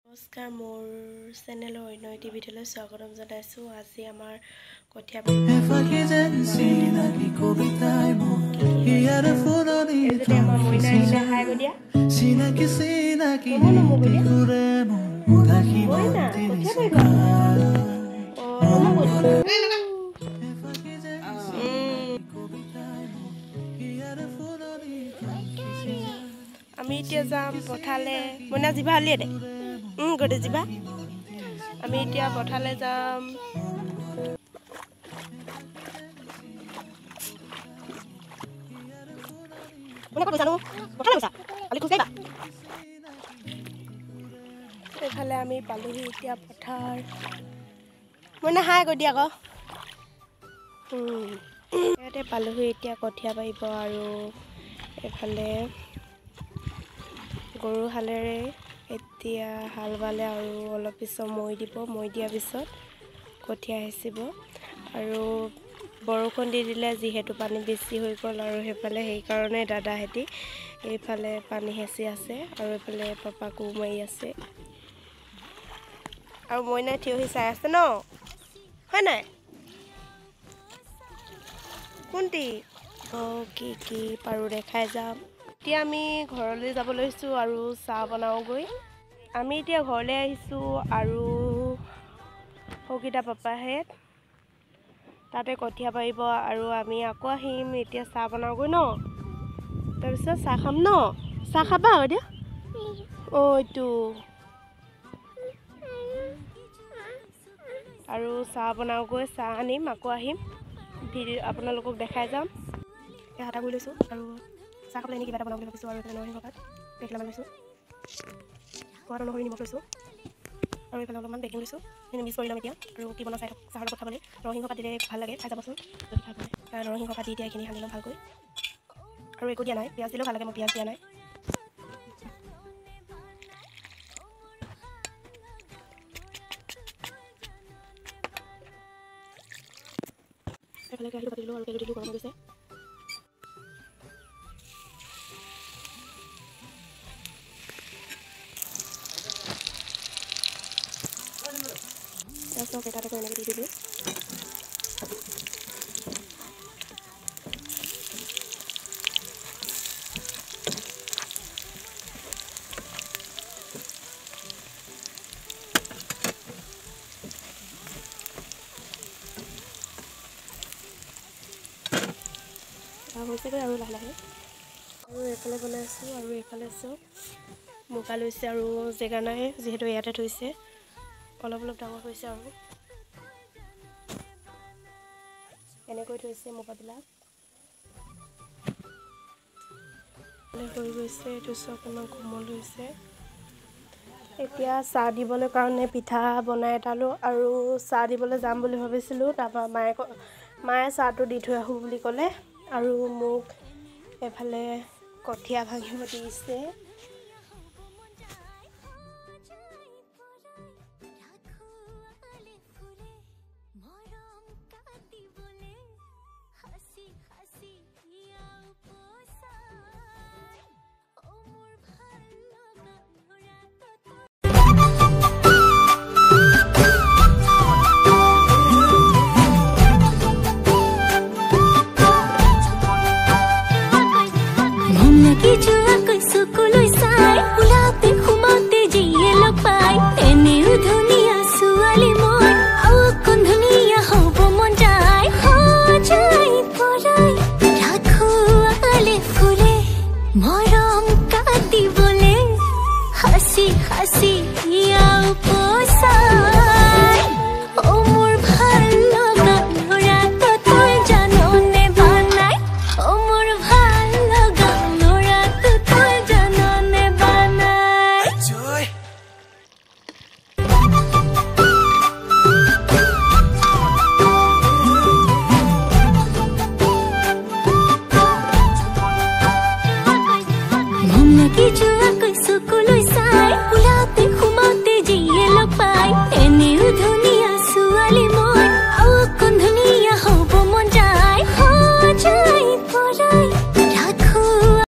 নমস্কাৰ মোৰ চেনেলৰ অন্য এটি ভিডিঅ'লৈ স্বাগতম জনাইছোঁ। আজি আমাৰ কঠিয়া আমি এতিয়া যাম পথাৰলৈ। মইনা জিভা উলিয়াই দে গতে জিভা। আমি এতিয়া পথাৰলৈ যাম। এইফালে আমি পালোহি এতিয়া পথাৰ। মইনা হাই কৈ দিয়া আকৌ। ইয়াতে পালোহি এতিয়া কঠীয়া পাৰিব আৰু এইফালে গৰু হালেৰে এতিয়া হাল বালে আৰু অলপ পিছত মৈ দিব। মৈ দিয়াৰ পিছত কঠীয়া সিঁচিব আৰু বৰষুণ দি দিলে যিহেতু পানী বেছি হৈ গ'ল আৰু সেইকাৰণে দাদাহেঁতি এইফালে পানী সিঁচি আছে আৰু এইফালে পাপা কোৰ মাৰি আছে আৰু মইনাই থিয় হৈ চাই আছে ন, হয় নাই কোনটি? কি পাৰোঁ দেখাই যাম। এতিয়া আমি ঘৰলৈ যাব লৈছোঁ আৰু চাহ বনাওঁগৈ। আমি এতিয়া ঘৰলৈ আহিছোঁ আৰু সৌকেইটা পাপাহেঁত তাতে কঠীয়া পাৰিব আৰু আমি আকৌ আহিম। এতিয়া চাহ বনাওঁগৈ ন, তাৰপিছত চাহ খাম ন। চাহ খাবা এতিয়া? এইটো আৰু চাহ বনাওঁগৈ, চাহ আনিম আকৌ আহিম, ভিডিঅ' আপোনালোকক দেখাই যাম। এতিয়া হাতা কৰি লৈছোঁ আৰু চাহ খাবলৈ কিবা এটা বনাম বুলি ভাবিছোঁ আৰু এইফালে নৰসিংহ পাত পেকেটমান লৈছোঁ, সোৱাদ অনুসৰি নিমখ লৈছোঁ আৰু এইফালে অলপমান বেকিং লৈছোঁ। মিক্স কৰি ল'ম এতিয়া আৰু কি বনাওঁ চাই চাহৰ লগত খাবলৈ। নৰসিংহ পাত দিলে ভাল লাগে, খাই যাবচোন যদি খাই পায়। নৰসিংহ পাত দি এতিয়া এইখিনি সানি ল'ম ভালকৈ আৰু একো দিয়া নাই। পিঁয়াজ দিলেও ভাল লাগে, মই পিঁয়াজ দিয়া নাই। এইফালে কেৰাহীটো পাতি দিলোঁ আৰু তেল দিলোঁ, গৰম হৈ গৈছে। তাৰপিছত এটাতে এনেকৈ দি দিলোঁ। হৈছেগৈ আৰু লাহে লাহে আৰু এইফালে বনাইছোঁ আৰু এইফালে চব মোকা লৈছে আৰু জেগা নাই যিহেতু ইয়াতে থৈছে, অলপ ডাঙৰ হৈছে আৰু এনেকৈ থৈছে মোকাবিলাক হৈ গৈছে। এইটো চব ইমান কোমল হৈছে। এতিয়া চাহ দিবলৈ কাৰণে পিঠা বনাই এটালোঁ আৰু চাহ দিবলৈ যাম বুলি ভাবিছিলোঁ। তাৰপৰা মায়ে চাহটো দি থৈ আহোঁ বুলি ক'লে আৰু মোক এফালে কঠীয়া ভাঙিব দিছে। Ki